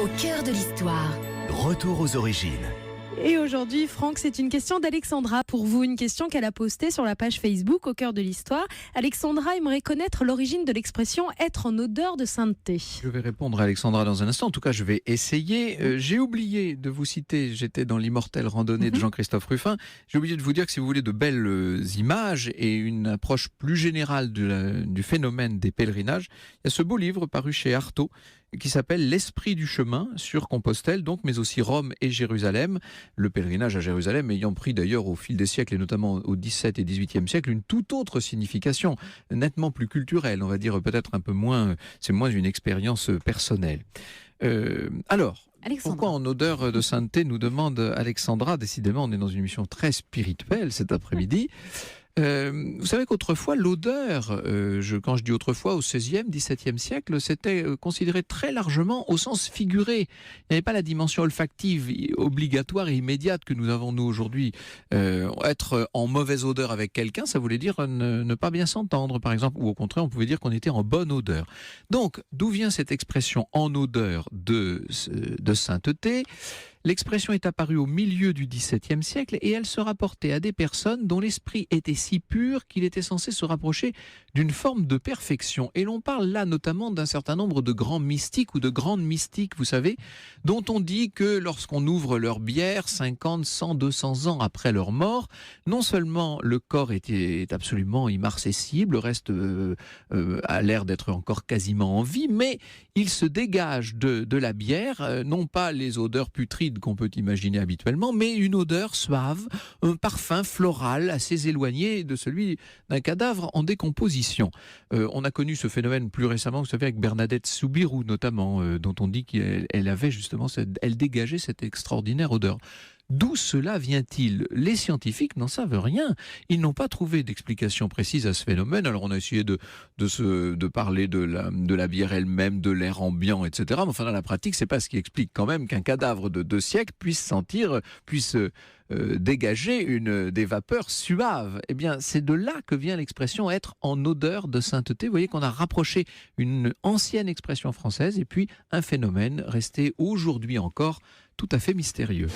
au cœur de l'histoire. Retour aux origines. Et aujourd'hui, Franck, c'est une question d'Alexandra pour vous, une question qu'elle a postée sur la page Facebook au cœur de l'histoire. Alexandra aimerait connaître l'origine de l'expression « être en odeur de sainteté ». Je vais répondre à Alexandra dans un instant. En tout cas, je vais essayer. J'ai oublié de vous citer, j'étais dans l'immortelle randonnée de Jean-Christophe Ruffin. J'ai oublié de vous dire que si vous voulez de belles images et une approche plus générale du phénomène des pèlerinages, il y a ce beau livre paru chez Artaud qui s'appelle « L'esprit du chemin » sur Compostelle, donc, mais aussi Rome et Jérusalem. Le pèlerinage à Jérusalem ayant pris d'ailleurs au fil des siècles, et notamment au XVIIe et XVIIIe siècle, une toute autre signification, nettement plus culturelle, on va dire peut-être un peu moins, c'est moins une expérience personnelle. Alors, pourquoi en odeur de sainteté, nous demande Alexandra. Décidément, on est dans une émission très spirituelle cet après-midi. Vous savez qu'autrefois, l'odeur, quand je dis autrefois, au XVIe, XVIIe siècle, c'était considéré très largement au sens figuré. Il n'y avait pas la dimension olfactive obligatoire et immédiate que nous avons nous aujourd'hui. Être en mauvaise odeur avec quelqu'un, ça voulait dire ne pas bien s'entendre, par exemple, ou au contraire, on pouvait dire qu'on était en bonne odeur. Donc, d'où vient cette expression en odeur de sainteté ? L'expression est apparue au milieu du XVIIe siècle et elle se rapportait à des personnes dont l'esprit était si pur qu'il était censé se rapprocher d'une forme de perfection. Et l'on parle là notamment d'un certain nombre de grands mystiques ou de grandes mystiques, vous savez, dont on dit que lorsqu'on ouvre leur bière 50, 100, 200 ans après leur mort, non seulement le corps est absolument immarcessible, reste à l'air d'être encore quasiment en vie, mais il se dégage de la bière, non pas les odeurs putrides qu'on peut imaginer habituellement, mais une odeur suave, un parfum floral assez éloigné de celui d'un cadavre en décomposition. On a connu ce phénomène plus récemment, vous savez, avec Bernadette Soubirous notamment, dont on dit qu'elle avait justement, elle dégageait cette extraordinaire odeur. D'où cela vient-il ? Les scientifiques n'en savent rien. Ils n'ont pas trouvé d'explication précise à ce phénomène. Alors on a essayé de parler de la bière elle-même, de l'air ambiant, etc. Mais enfin dans la pratique, c'est pas ce qui explique quand même qu'un cadavre de 2 siècles puisse dégager des vapeurs suaves. Eh bien, c'est de là que vient l'expression être en odeur de sainteté. Vous voyez qu'on a rapproché une ancienne expression française et puis un phénomène resté aujourd'hui encore tout à fait mystérieux.